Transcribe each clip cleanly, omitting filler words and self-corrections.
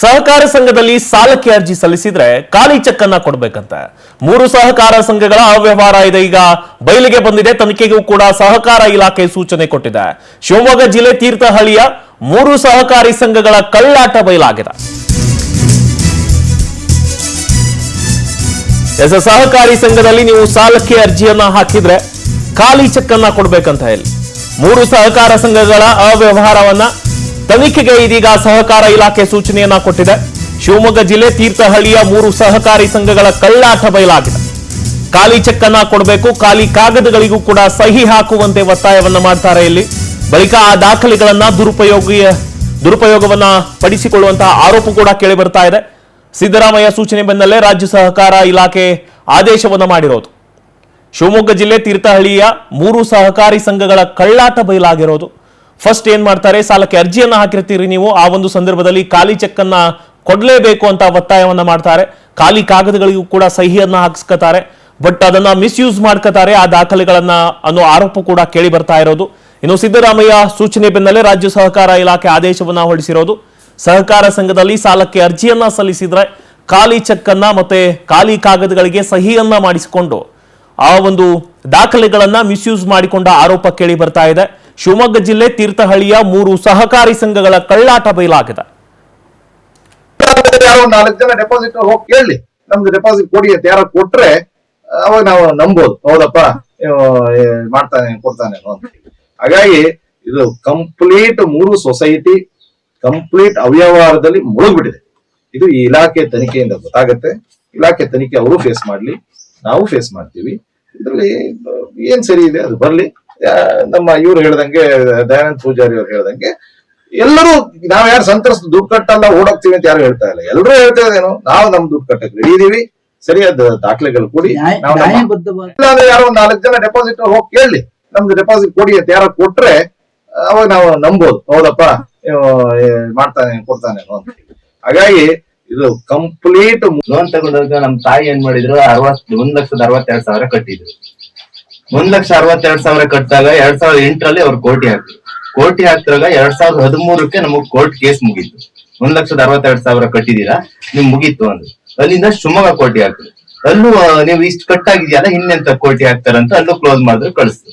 ಸಹಕಾರ ಸಂಘದಲ್ಲಿ ಸಾಲಕ್ಕೆ ಅರ್ಜಿ ಸಲ್ಲಿಸಿದ್ರೆ ಖಾಲಿ ಚೆಕ್ ಅನ್ನ ಕೊಡಬೇಕಂತೆ 3 ಸಹಕಾರ ಸಂಘಗಳ ಅವ್ಯವಹಾರ ಇದೆ ಈಗ ಬಯಲಿಗೆ ಬಂದಿದೆ. ತನಿಖೆಗೂ ಕೂಡ ಸಹಕಾರ ಇಲಾಖೆ ಸೂಚನೆ ಕೊಟ್ಟಿದೆ. ಶಿವಮೊಗ್ಗ ಜಿಲ್ಲೆ ತೀರ್ಥಹಳ್ಳಿಯ 3 ಸಹಕಾರಿ ಸಂಘಗಳ ಕಳ್ಳಾಟ ಬಯಲಾಗಿದೆ. ಸಹಕಾರಿ ಸಂಘದಲ್ಲಿ ನೀವು ಸಾಲಕ್ಕೆ ಅರ್ಜಿಯನ್ನ ಹಾಕಿದ್ರೆ ಖಾಲಿ ಚೆಕ್ ಅನ್ನ ಕೊಡಬೇಕಂತ ಹೇಳಿ 3 ಸಹಕಾರ ಸಂಘಗಳ ಅವ್ಯವಹಾರವನ್ನ ತನಿಖೆಗೆ ಇದೀಗ ಸಹಕಾರ ಇಲಾಖೆ ಸೂಚನೆಯನ್ನ ಕೊಟ್ಟಿದೆ. ಶಿವಮೊಗ್ಗ ಜಿಲ್ಲೆ ತೀರ್ಥಹಳ್ಳಿಯ 3 ಸಹಕಾರಿ ಸಂಘಗಳ ಕಳ್ಳಾಟ ಬಯಲಾಗಿದೆ. ಖಾಲಿ ಚೆಕ್ ಅನ್ನ ಕೊಡಬೇಕು, ಖಾಲಿ ಕಾಗದಗಳಿಗೂ ಕೂಡ ಸಹಿ ಹಾಕುವಂತೆ ಒತ್ತಾಯವನ್ನ ಮಾಡ್ತಾರೆ. ಇಲ್ಲಿ ಬಳಿಕ ಆ ದಾಖಲೆಗಳನ್ನ ದುರುಪಯೋಗವನ್ನ ಪಡಿಸಿಕೊಳ್ಳುವಂತಹ ಆರೋಪ ಕೂಡ ಕೇಳಿ ಬರ್ತಾ ಇದೆ. ಸಿದ್ದರಾಮಯ್ಯ ಸೂಚನೆ ಬೆನ್ನಲ್ಲೇ ರಾಜ್ಯ ಸಹಕಾರ ಇಲಾಖೆ ಆದೇಶವನ್ನ ಮಾಡಿರೋದು. ಶಿವಮೊಗ್ಗ ಜಿಲ್ಲೆ ತೀರ್ಥಹಳ್ಳಿಯ 3 ಸಹಕಾರಿ ಸಂಘಗಳ ಕಳ್ಳಾಟ ಬಯಲಾಗಿರೋದು. ಫಸ್ಟ್ ಏನ್ ಮಾಡ್ತಾರೆ, ಸಾಲಕ್ಕೆ ಅರ್ಜಿಯನ್ನ ಹಾಕಿರ್ತೀರಿ ನೀವು, ಆ ಒಂದು ಸಂದರ್ಭದಲ್ಲಿ ಖಾಲಿ ಚೆಕ್ ಅನ್ನ ಕೊಡ್ಲೇಬೇಕು ಅಂತ ಒತ್ತಾಯವನ್ನ ಮಾಡ್ತಾರೆ. ಖಾಲಿ ಕಾಗದಗಳಿಗೂ ಕೂಡ ಸಹಿಯನ್ನ ಹಾಕಿಸ್ಕೊತಾರೆ, ಬಟ್ ಅದನ್ನ ಮಿಸ್ಯೂಸ್ ಮಾಡ್ಕೋತಾರೆ ಆ ದಾಖಲೆಗಳನ್ನ ಅನ್ನೋ ಆರೋಪ ಕೂಡ ಕೇಳಿ ಬರ್ತಾ ಇರೋದು. ಇನ್ನು ಸಿದ್ದರಾಮಯ್ಯ ಸೂಚನೆ ಬೆನ್ನಲ್ಲೇ ರಾಜ್ಯ ಸಹಕಾರ ಇಲಾಖೆ ಆದೇಶವನ್ನ ಹೊರಡಿಸಿರೋದು. ಸಹಕಾರ ಸಂಘದಲ್ಲಿ ಸಾಲಕ್ಕೆ ಅರ್ಜಿಯನ್ನ ಸಲ್ಲಿಸಿದ್ರೆ ಖಾಲಿ ಚೆಕ್ ಅನ್ನ ಮತ್ತೆ ಖಾಲಿ ಕಾಗದಗಳಿಗೆ ಸಹಿಯನ್ನ ಮಾಡಿಸಿಕೊಂಡು ಆ ಒಂದು ದಾಖಲೆಗಳನ್ನ ಮಿಸ್ಯೂಸ್ ಮಾಡಿಕೊಂಡ ಆರೋಪ ಕೇಳಿ ಬರ್ತಾ ಇದೆ. ಶಿವಮೊಗ್ಗ ಜಿಲ್ಲೆ ತೀರ್ಥಹಳ್ಳಿಯ 3 ಸಹಕಾರಿ ಸಂಘಗಳ ಕಳ್ಳಾಟ ಬಯಲಾಗಿದೆ. 4 ಜನ ಡೆಪಾಸಿಟ್ ಹೋಗಿ ಕೇಳಿ, ನಮ್ದು ಡೆಪಾಸಿಟ್ ಕೊಡಿ ಅಂತ ಯಾರು ಕೊಟ್ರೆ ಅವಾಗ ನಾವು ನಂಬೋದು, ಹೌದಪ್ಪ ಮಾಡ್ತಾನೆ ಕೊಡ್ತಾನೆ ಅಂತ. ಹಾಗಾಗಿ ಇದು ಕಂಪ್ಲೀಟ್ 3 ಸೊಸೈಟಿ ಕಂಪ್ಲೀಟ್ ಅವ್ಯವಹಾರದಲ್ಲಿ ಮುಳುಗ್ಬಿಟ್ಟಿದೆ. ಇದು ಈ ಇಲಾಖೆ ತನಿಖೆಯಿಂದ ಗೊತ್ತಾಗತ್ತೆ. ಇಲಾಖೆ ತನಿಖೆ ಅವರು ಫೇಸ್ ಮಾಡ್ಲಿ, ನಾವು ಫೇಸ್ ಮಾಡ್ತೀವಿ. ಇದ್ರಲ್ಲಿ ಏನ್ ಸರಿ ಇದೆ ಅದು ಬರ್ಲಿ. ನಮ್ಮ ಇವ್ರು ಹೇಳ್ದಂಗೆ, ದಯಾನಂದ ಪೂಜಾರಿ ಅವ್ರು ಹೇಳ್ದಂಗೆ, ಎಲ್ಲರೂ ನಾವ್ ಯಾರು ಸಂತ್ರಸ್ತ ದುಡ್ಡು ಕಟ್ಟಲ್ಲ ಓಡೋಗ್ತೀವಿ ಅಂತ ಯಾರು ಹೇಳ್ತಾ ಇಲ್ಲ. ಎಲ್ಲರೂ ಹೇಳ್ತಾ ಇದೇನು, ನಾವು ನಮ್ ದುಡ್ಡು ಕಟ್ಟಕ್ಕೆ ರೆಡಿ ಇದೀವಿ, ಸರಿಯಾದ ದಾಖಲೆಗಳು ಕೊಡಿ. ಇಲ್ಲಾಂದ್ರೆ ಯಾರೋ 4 ಜನ ಡೆಪಾಸಿಟ್ ಹೋಗಿ ಕೇಳಿ, ನಮ್ದು ಡೆಪಾಸಿಟ್ ಕೊಡಿ ಅಂತ ಯಾರೋ ಕೊಟ್ರೆ ಅವಾಗ ನಾವು ನಂಬೋದು, ಹೌದಪ್ಪ ಮಾಡ್ತಾನೆ ಕೊಡ್ತಾನೆ ಅಂತ. ಹಾಗಾಗಿ ಇದು ಕಂಪ್ಲೀಟ್ ಲೋನ್ ತಗೊಂಡಾಗ ನಮ್ ತಾಯಿ ಏನ್ ಮಾಡಿದ್ರು 1,62,000 ಕಟ್ಟಿದ್ರು. 1,62,000 ಕಟ್ಟಿದಾಗ 2008ರಲ್ಲಿ ಅವ್ರು ಕೋಟಿ ಹಾಕಿದ್ರು. ಕೋಟಿ ಹಾಕಿದಾಗ 2013ಕ್ಕೆ ನಮಗ್ ಕೋರ್ಟ್ ಕೇಸ್ ಮುಗೀತು. 1,62,000 ಕಟ್ಟಿದೀರಾ, ನಿಮ್ ಮುಗೀತು ಅಂದ್ರೆ ಅಲ್ಲಿಂದ ಶಿವಮೊಗ್ಗ ಕೋಟಿ ಹಾಕಿದ್ರು. ಅಲ್ಲೂ ನೀವು ಇಷ್ಟು ಕಟ್ಟಾಗಿದ್ಯಲ್ಲ ಇನ್ನೆಂತ ಕೋಟಿ ಹಾಕ್ತಾರಂತ ಅಲ್ಲೂ ಕ್ಲೋಸ್ ಮಾಡಿದ್ರು, ಕಳಿಸ್ತು.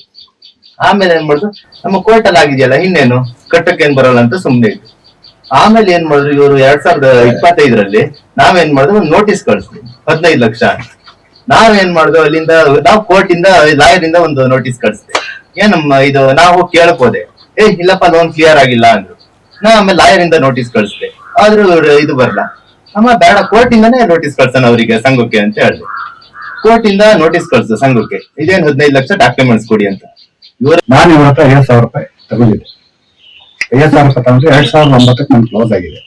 ಆಮೇಲೆ ಏನ್ ಮಾಡಿದ್ರು, ನಮ್ಮ ಕೋರ್ಟ್ ಅಲ್ಲಿ ಆಗಿದೆಯಲ್ಲ ಇನ್ನೇನು ಕಟ್ಟಕ್ಕೆ ಏನ್ ಬರಲ್ಲ ಅಂತ ಸುಮ್ನೆ ಇತ್ತು. ಆಮೇಲೆ ಏನ್ ಮಾಡಿದ್ರು ಇವರು 2025ರಲ್ಲಿ ನಾವೇನ್ ಮಾಡಿದ್ರು ಒಂದು ನೋಟಿಸ್ ಕಳಿಸ್ತೀವಿ 15 ಲಕ್ಷ. ನಾವೇನ್ ಮಾಡಿದ್ವು ಅಲ್ಲಿಂದ ನಾವು ಕೋರ್ಟ್ ಇಂದ ಲಾಯರ್ ಇಂದ ಒಂದು ನೋಟಿಸ್ ಕಳಿಸ್ತೀವಿ. ಏನಮ್ಮ ಇದು, ನಾವು ಕೇಳಕ್ ಹೋದೆ, ಇಲ್ಲಪ್ಪ ಲೋನ್ ಕ್ಲಿಯರ್ ಆಗಿಲ್ಲ ಅಂದ್ರು. ನಾ ಆಮೇಲೆ ಲಾಯರ್ ಇಂದ ನೋಟಿಸ್ ಕಳಿಸ್ದೆ, ಆದ್ರೂ ಇದು ಬರಲ್ಲ. ಅಮ್ಮ ಬೇಡ, ಕೋರ್ಟ್ ಇಂದಾನೇ ನೋಟಿಸ್ ಕಳ್ಸೋಣ ಅವರಿಗೆ ಸಂಘಕ್ಕೆ ಅಂತ ಹೇಳಿದೆ. ಕೋರ್ಟ್ ಇಂದ ನೋಟಿಸ್ ಕಳ್ಸು ಸಂಘಕ್ಕೆ, ಇದೇನ್ 15 ಲಕ್ಷ ಡಾಕ್ಯುಮೆಂಟ್ಸ್ ಕೊಡಿ ಅಂತ. ನಾನು ಇವ್ರ ಹತ್ರ 50,000 ರೂಪಾಯಿ ತಗೊಂಡಿದ್ದೆ. 50,000 ರೂಪಾಯಿ ತಗೊಂಡ್ರೆ 2009ಕ್ಕೆ ನಮ್ಗೆ ಕ್ಲೋಸ್ ಆಗಿದೆ.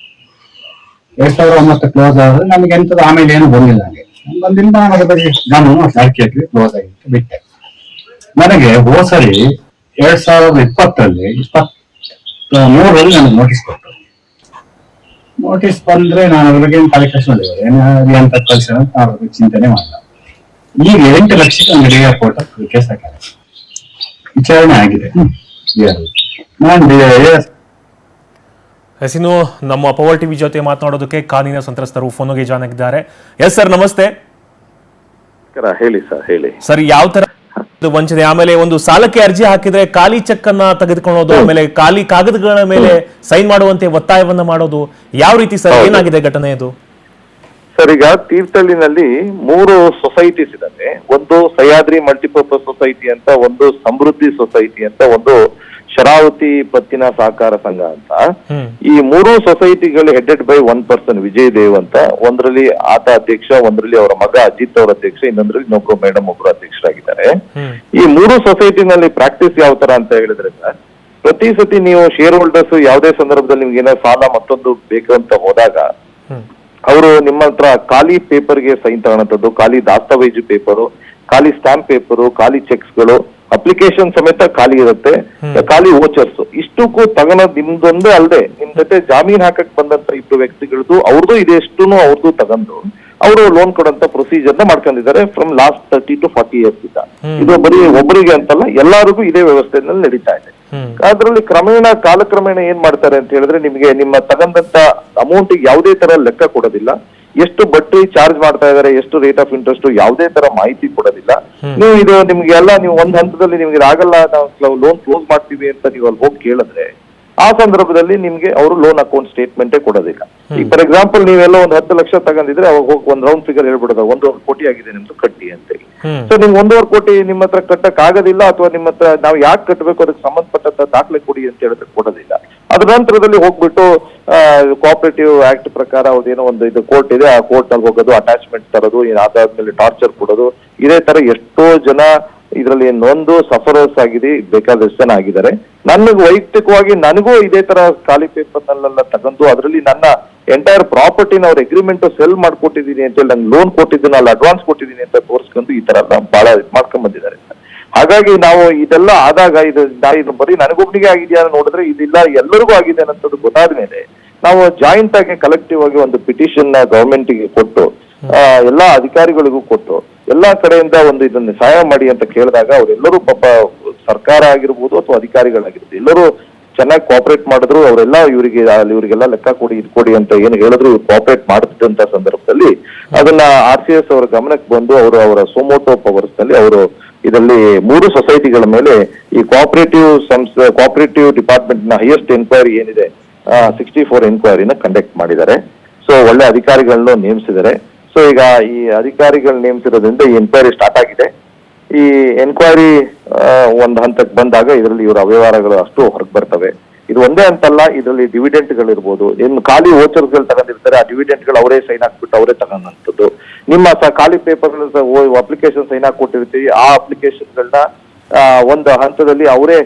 2009 ಕ್ಲೋಸ್ ಆದ್ರೆ ನಮ್ಗೆ ಎಂತದ್ದು ಆಮೇಲೆ ಏನು ಬಂದಿಲ್ಲ. ನನಗೆ ಬಂದಿಂದ ನಾನು ಅದ್ರ ಬಗ್ಗೆ ನಾನು ಹಾಕಿ ಕ್ಲೋಸ್ ಆಗಿತ್ತು, ಬಿಟ್ಟೆ. ನನಗೆ ಹೋಸರಿ 2020ರಲ್ಲಿ 23ರಲ್ಲಿ ನನಗೆ ನೋಟಿಸ್ ಕೊಟ್ಟರು. ನೋಟಿಸ್ ಬಂದ್ರೆ ನಾನು ಅವ್ರಿಗೆ ತಲೆ ಕಳ್ಸಿದ್ದೇವೆ ಅಂತ ಕಳ್ಸ ಅವ್ರ ಚಿಂತನೆ ಮಾಡಲ್ಲ. ಈಗ 8 ಲಕ್ಷಕ್ಕೆ ನನಗೆ ಏರ್ಪೋರ್ಟ್ ಕೇಸ್ ಹಾಕಿದೆ, ವಿಚಾರಣೆ ಆಗಿದೆ. ಇನ್ನು ನಮ್ಮ ಪವರ್ ಟಿವಿ ಜೊತೆ ಮಾತನಾಡೋದಕ್ಕೆ ಕಾನೂನಿನ ಸಂತ್ರಸ್ತರು ಫೋನ್ಗೆ ಜಾಯ್ನ್ ಆಗಿದ್ದಾರೆ. ಎಸ್ ಸರ್, ನಮಸ್ತೆ. ಹೇಳಿ ಸರ್, ಹೇಳಿ ಸರ್. ಯಾವ ತರ ವಂಚನೆ, ಆಮೇಲೆ ಒಂದು ಸಾಲಕ್ಕೆ ಅರ್ಜಿ ಹಾಕಿದ್ರೆ ಖಾಲಿ ಚೆಕ್ ಅನ್ನ ತೆಗೆದುಕೊಳ್ಳೋದು, ಆಮೇಲೆ ಖಾಲಿ ಕಾಗದಗಳ ಮೇಲೆ ಸೈನ್ ಮಾಡುವಂತೆ ಒತ್ತಾಯವನ್ನ ಮಾಡೋದು, ಯಾವ ರೀತಿ ಸರ್, ಏನಾಗಿದೆ ಘಟನೆ ಇದು? ಸರ್, ಈಗ ತೀರ್ಥಹಳ್ಳಿನಲ್ಲಿ 3 ಸೊಸೈಟೀಸ್ ಇದಾವೆ. ಒಂದು ಸಹ್ಯಾದ್ರಿ ಮಲ್ಟಿಪರ್ಪಸ್ ಸೊಸೈಟಿ ಅಂತ, ಒಂದು ಸಮೃದ್ಧಿ ಸೊಸೈಟಿ ಅಂತ, ಒಂದು ಶರಾವತಿ ಪತ್ತಿನ ಸಹಕಾರ ಸಂಘ ಅಂತ. ಈ 3 ಸೊಸೈಟಿಗಳು headed by 1 person, Vijay Dev ಅಂತ. ಒಂದ್ರಲ್ಲಿ ಆತ ಅಧ್ಯಕ್ಷ, ಒಂದ್ರಲ್ಲಿ ಅವರ ಮಗ ಅಜಿತ್ ಅವರ ಅಧ್ಯಕ್ಷ, ಇನ್ನೊಂದ್ರಲ್ಲಿ ಇನ್ನೊಬ್ರು ಮೇಡಮ್ ಒಬ್ರು ಅಧ್ಯಕ್ಷರಾಗಿದ್ದಾರೆ. ಈ 3 ಸೊಸೈಟಿನಲ್ಲಿ ಪ್ರಾಕ್ಟೀಸ್ ಯಾವ ತರ ಅಂತ ಹೇಳಿದ್ರೆ ಸರ್, ಪ್ರತಿ ಸತಿ ನೀವು ಶೇರ್ ಹೋಲ್ಡರ್ಸ್ ಯಾವುದೇ ಸಂದರ್ಭದಲ್ಲಿ ನಿಮ್ಗೆ ಏನೋ ಸಾಲ ಮತ್ತೊಂದು ಬೇಕು ಅಂತ ಹೋದಾಗ ಅವರು ನಿಮ್ಮ ಹತ್ರ ಖಾಲಿ ಪೇಪರ್ಗೆ ಸೈನ್ ತಗೊಳ್ಳೋಂಥದ್ದು, ಖಾಲಿ ದಾಸ್ತಾವೇಜು ಪೇಪರು, ಖಾಲಿ ಸ್ಟಾಂಪ್ ಪೇಪರು, ಖಾಲಿ ಚೆಕ್ಸ್ಗಳು, ಅಪ್ಲಿಕೇಶನ್ ಸಮೇತ ಖಾಲಿ ಇರುತ್ತೆ, ಖಾಲಿ ವೋಚರ್ಸ್, ಇಷ್ಟಕ್ಕೂ ತಗೊಳೋದು ನಿಮ್ದೊಂದೇ ಅಲ್ಲದೆ ನಿಮ್ ಜೊತೆ ಜಾಮೀನ್ ಹಾಕಕ್ ಬಂದಂತ 2 ವ್ಯಕ್ತಿಗಳದ್ದು ಅವ್ರದ್ದು ಇದೆಷ್ಟು ಅವ್ರದ್ದು ತಗೊಂಡು ಅವರು ಲೋನ್ ಕೊಡಂತ ಪ್ರೊಸೀಜರ್ ನ ಮಾಡ್ಕೊಂಡಿದ್ದಾರೆ ಫ್ರಮ್ ಲಾಸ್ಟ್ 30 to 40 years ಇಂದ. ಇದು ಬರೀ ಒಬ್ಬರಿಗೆ ಅಂತಲ್ಲ, ಎಲ್ಲರಿಗೂ ಇದೇ ವ್ಯವಸ್ಥೆನಲ್ಲಿ ನಡೀತಾ ಇದೆ. ಅದರಲ್ಲಿ ಕಾಲಕ್ರಮೇಣ ಏನ್ ಮಾಡ್ತಾರೆ ಅಂತ ಹೇಳಿದ್ರೆ ನಿಮ್ಗೆ ನಿಮ್ಮ ತಗೊಂಡಂತ ಅಮೌಂಟ್ ಯಾವುದೇ ತರ ಲೆಕ್ಕ ಕೊಡೋದಿಲ್ಲ, ಎಷ್ಟು ಬಡ್ಡಿ ಚಾರ್ಜ್ ಮಾಡ್ತಾ ಇದಾರೆ, ಎಷ್ಟು ರೇಟ್ ಆಫ್ ಇಂಟ್ರೆಸ್ಟ್ ಯಾವುದೇ ತರ ಮಾಹಿತಿ ಕೊಡೋದಿಲ್ಲ. ನೀವು ಇದು ನಿಮ್ಗೆ ಎಲ್ಲ ನೀವು ಒಂದ್ ಹಂತದಲ್ಲಿ ನಿಮ್ಗೆ ಆಗಲ್ಲ ನಾವು ಲೋನ್ ಕ್ಲೋಸ್ ಮಾಡ್ತೀವಿ ಅಂತ ನೀವು ಅಲ್ಲಿ ಹೋಗಿ ಕೇಳಿದ್ರೆ ಆ ಸಂದರ್ಭದಲ್ಲಿ ನಿಮ್ಗೆ ಅವರು ಲೋನ್ ಅಕೌಂಟ್ ಸ್ಟೇಟ್ಮೆಂಟೇ ಕೊಡೋದಿಲ್ಲ. ಈಗ ಫಾರ್ ಎಕ್ಸಾಂಪಲ್ ನೀವೆಲ್ಲ ಒಂದು 10 ಲಕ್ಷ ತಗೊಂಡಿದ್ರೆ ಅವಾಗ ಹೋಗಿ ಒಂದು ರೌಂಡ್ ಫಿಗರ್ ಹೇಳ್ಬಿಡೋದು 1.5 ಕೋಟಿ ಆಗಿದೆ ನಿಮ್ದು ಕಟ್ಟಿ ಅಂತ ಹೇಳಿ. ಸೊ ನಿಮ್ಗೆ 1.5 ಕೋಟಿ ನಿಮ್ಮ ಹತ್ರ ಕಟ್ಟಕ್ ಆಗೋದಿಲ್ಲ, ಅಥವಾ ನಿಮ್ಮ ಹತ್ರ ನಾವು ಯಾಕೆ ಕಟ್ಟಬೇಕು ಅದಕ್ಕೆ ಸಂಬಂಧಪಟ್ಟಂತ ದಾಖಲೆ ಕೊಡಿ ಅಂತ ಹೇಳಿದ್ರೆ ಕೊಡೋದಿಲ್ಲ. ಅದ್ರ ನಂತರದಲ್ಲಿ ಹೋಗ್ಬಿಟ್ಟು ಕೋಆಪರೇಟಿವ್ ಆಕ್ಟ್ ಪ್ರಕಾರ ಅವ್ರದ್ದೇನೋ ಒಂದು ಇದು ಕೋರ್ಟ್ ಇದೆ, ಆ ಕೋರ್ಟ್ ಅಲ್ಲಿ ಹೋಗೋದು, ಅಟ್ಯಾಚ್ಮೆಂಟ್ ತರೋದು, ಅದಾದ್ಮೇಲೆ ಟಾರ್ಚರ್ ಕೊಡೋದು, ಇದೇ ತರ ಎಷ್ಟೋ ಜನ ಇದರಲ್ಲಿ ನೊಂದು ಸಫರರ್ಸ್ ಆಗಿದೆ, ಬೇಕಾದಷ್ಟು ಜನ ಆಗಿದ್ದಾರೆ. ನನಗೆ ವೈಯಕ್ತಿಕವಾಗಿ ನನಗೂ ಇದೇ ತರ ಖಾಲಿ ಪೇಪರ್ ನಲ್ಲೆಲ್ಲ ತಗೊಂಡು ಅದರಲ್ಲಿ ನನ್ನ ಎಂಟೈರ್ ಪ್ರಾಪರ್ಟಿನ ಅವ್ರ ಅಗ್ರಿಮೆಂಟ್ ಸೆಲ್ ಮಾಡ್ಕೊಟ್ಟಿದ್ದೀನಿ ಅಂತ ಹೇಳಿ ನಂಗೆ ಲೋನ್ ಕೊಟ್ಟಿದ್ದೀನಿ, ಅಲ್ಲಿ ಅಡ್ವಾನ್ಸ್ ಕೊಟ್ಟಿದ್ದೀನಿ ಅಂತ ತೋರಿಸ್ಕೊಂಡು ಈ ತರ ಎಲ್ಲ ಬಹಳ ಮಾಡ್ಕೊಂಡ್ ಬಂದಿದ್ದಾರೆ. ಹಾಗಾಗಿ ನಾವು ಇದೆಲ್ಲ ಆದಾಗ ಇದು ಬರೀ ನನಗೊಬ್ನಿಗೆ ಆಗಿದೆಯಾ ನೋಡಿದ್ರೆ ಇದಿಲ್ಲ, ಎಲ್ಲರಿಗೂ ಆಗಿದೆ ಅನ್ನೋದು ಗೊತ್ತಾದ ಮೇಲೆ ನಾವು ಜಾಯಿಂಟ್ ಆಗಿ ಕಲೆಕ್ಟಿವ್ ಆಗಿ ಒಂದು ಪಿಟಿಷನ್ ಗವರ್ಮೆಂಟ್ ಗೆ ಕೊಟ್ಟು ಎಲ್ಲಾ ಅಧಿಕಾರಿಗಳಿಗೂ ಕೊಟ್ಟು ಎಲ್ಲಾ ಕಡೆಯಿಂದ ಒಂದು ಇದನ್ನ ಸಹಾಯ ಮಾಡಿ ಅಂತ ಕೇಳಿದಾಗ ಅವರೆಲ್ಲರೂ ಪಾಪ ಸರ್ಕಾರ ಆಗಿರ್ಬೋದು ಅಥವಾ ಅಧಿಕಾರಿಗಳಾಗಿರ್ಬೋದು ಎಲ್ಲರೂ ಚೆನ್ನಾಗಿ ಕೋಆಪರೇಟ್ ಮಾಡಿದ್ರು. ಅವರೆಲ್ಲ ಇವರಿಗೆಲ್ಲ ಲೆಕ್ಕ ಕೊಡಿ ಇದು ಕೊಡಿ ಅಂತ ಏನು ಹೇಳಿದ್ರು ಇವ್ರು ಕೋಆಪರೇಟ್ ಮಾಡ್ತಿದ್ದಂತ ಸಂದರ್ಭದಲ್ಲಿ ಅದನ್ನ RCS ಅವರ ಗಮನಕ್ಕೆ ಬಂದು ಅವರ ಸೋಮೋಟೋ ಪವರ್ಸ್ ನಲ್ಲಿ ಅವರು ಇದರಲ್ಲಿ 3 ಸೊಸೈಟಿಗಳ ಮೇಲೆ ಈ ಕೋಆಪರೇಟಿವ್ ಡಿಪಾರ್ಟ್ಮೆಂಟ್ ನ ಹೈಯೆಸ್ಟ್ ಎನ್ಕ್ವೈರಿ ಏನಿದೆ 64 ಎನ್ಕ್ವೈರಿನ ಕಂಡಕ್ಟ್ ಮಾಡಿದ್ದಾರೆ. ಸೊ ಒಳ್ಳೆ ಅಧಿಕಾರಿಗಳನ್ನ ನೇಮಿಸಿದ್ದಾರೆ. ಸೊ ಈಗ ಈ ಅಧಿಕಾರಿಗಳು ನೇಮಿಸಿರೋದ್ರಿಂದ ಈ ಎನ್ಕ್ವೈರಿ ಸ್ಟಾರ್ಟ್ ಆಗಿದೆ. ಈ ಎನ್ಕ್ವೈರಿ ಒಂದು ಹಂತಕ್ಕೆ ಬಂದಾಗ ಇದರಲ್ಲಿ ಇವರ ಅವ್ಯವಹಾರಗಳು ಅಷ್ಟು ಹೊರಗೆ ಬರ್ತವೆ. ಇದು ಒಂದೇ ಅಂತಲ್ಲ, ಇದರಲ್ಲಿ ಡಿವಿಡೆಂಟ್ಗಳಿರ್ಬೋದು, ಇನ್ನು ಖಾಲಿ ವೋಚರ್ಸ್ಗಳು ತಗೊಂಡಿರ್ತಾರೆ, ಆ ಡಿವಿಡೆಂಟ್ಗಳು ಅವರೇ ಸೈನ್ ಹಾಕ್ಬಿಟ್ಟು ಅವರೇ ತಗೊಂಡಂಥದ್ದು. ನಿಮ್ಮ ಖಾಲಿ ಪೇಪರ್ ಅಪ್ಲಿಕೇಶನ್ ಸೈನ್ ಹಾಕಿ ಕೊಟ್ಟಿರ್ತೀವಿ, ಆ ಅಪ್ಲಿಕೇಶನ್ಗಳನ್ನ ಒಂದು ಹಂತದಲ್ಲಿ ಅವರೇ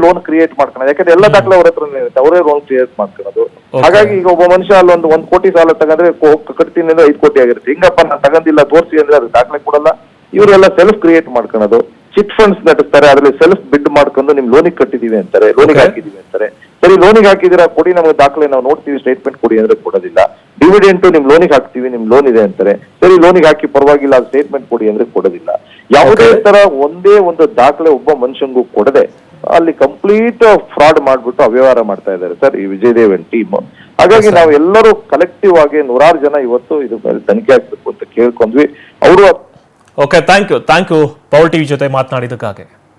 ಲೋನ್ ಕ್ರಿಯೇಟ್ ಮಾಡ್ಕೊಳ್ಳೋದು. ಯಾಕಂದ್ರೆ ಎಲ್ಲ ದಾಖಲೆ ಅವ್ರ ಹತ್ರ ಇರುತ್ತೆ, ಅವರೇ ಲೋನ್ ಕ್ರಿಯೇಟ್ ಮಾಡ್ಕೊಳ್ಳೋದು. ಹಾಗಾಗಿ ಈಗ ಒಬ್ಬ ಮನುಷ್ಯ ಅಲ್ಲೊಂದು 1 ಕೋಟಿ ಸಾಲ ತಗೊಂಡ್ರೆ ಕಟ್ತೀನಿ ಅಂದ್ರೆ 5 ಕೋಟಿ ಆಗಿರುತ್ತೆ. ಹಿಂಗಪ್ಪ ನಾನು ತಗೊಂಡಿಲ್ಲ ತೋರಿಸಿ ಅಂದ್ರೆ ಅದು ದಾಖಲೆ ಕೊಡಲ್ಲ. ಇವರೆಲ್ಲ ಸೆಲ್ಫ್ ಕ್ರಿಯೇಟ್ ಮಾಡ್ಕೊಳ್ಳೋದು, ಚಿಟ್ ಫಂಡ್ಸ್ ನಡೆಸ್ತಾರೆ, ಅದರಲ್ಲಿ ಸೆಲ್ಫ್ ಬಿಡ್ ಮಾಡ್ಕೊಂಡು ನಿಮ್ ಲೋನಿಗೆ ಕಟ್ಟಿದೀವಿ ಅಂತಾರೆ, ಲೋನಿಗೆ ಹಾಕಿದೀವಿ ಅಂತಾರೆ. ಸರಿ ಲೋನಿಗೆ ಹಾಕಿದಿರಾ ಕೊಡಿ ನಮಗೆ ದಾಖಲೆ, ನಾವು ನೋಡ್ತೀವಿ ಸ್ಟೇಟ್ಮೆಂಟ್ ಕೊಡಿ ಅಂದ್ರೆ ಕೊಡೋದಿಲ್ಲ. ಡಿವಿಡೆಂಟ್ ನಿಮ್ ಲೋನಿಗೆ ಹಾಕ್ತೀವಿ, ನಿಮ್ ಲೋನ್ ಇದೆ ಅಂತಾರೆ. ಸರಿ ಲೋನಿಗೆ ಹಾಕಿ ಪರವಾಗಿಲ್ಲ, ಅದು ಸ್ಟೇಟ್ಮೆಂಟ್ ಕೊಡಿ ಅಂದ್ರೆ ಕೊಡೋದಿಲ್ಲ. ಯಾವುದೇ ತರ ಒಂದೇ ಒಂದು ದಾಖಲೆ ಒಬ್ಬ ಮನುಷ್ಯಂಗೂ ಕೊಡದೆ ಅಲ್ಲಿ ಕಂಪ್ಲೀಟ್ ಫ್ರಾಡ್ ಮಾಡ್ಬಿಟ್ಟು ಅವ್ಯವಹಾರ ಮಾಡ್ತಾ ಇದ್ದಾರೆ ಸರ್ ಈ ವಿಜಯದೇವನ್ ಟೀಮ್. ಹಾಗಾಗಿ ನಾವು ಎಲ್ಲರೂ ಕಲೆಕ್ಟಿವ್ ಆಗಿ 100 ಜನ ಇವತ್ತು ಇದು ತನಿಖೆ ಆಗ್ಬೇಕು ಅಂತ ಕೇಳ್ಕೊಂಡ್ವಿ. ಅವರು okay, thank you Power TV ಜೊತೆ ಮಾತನಾಡಿದ್ದಕ್ಕಾಗಿ.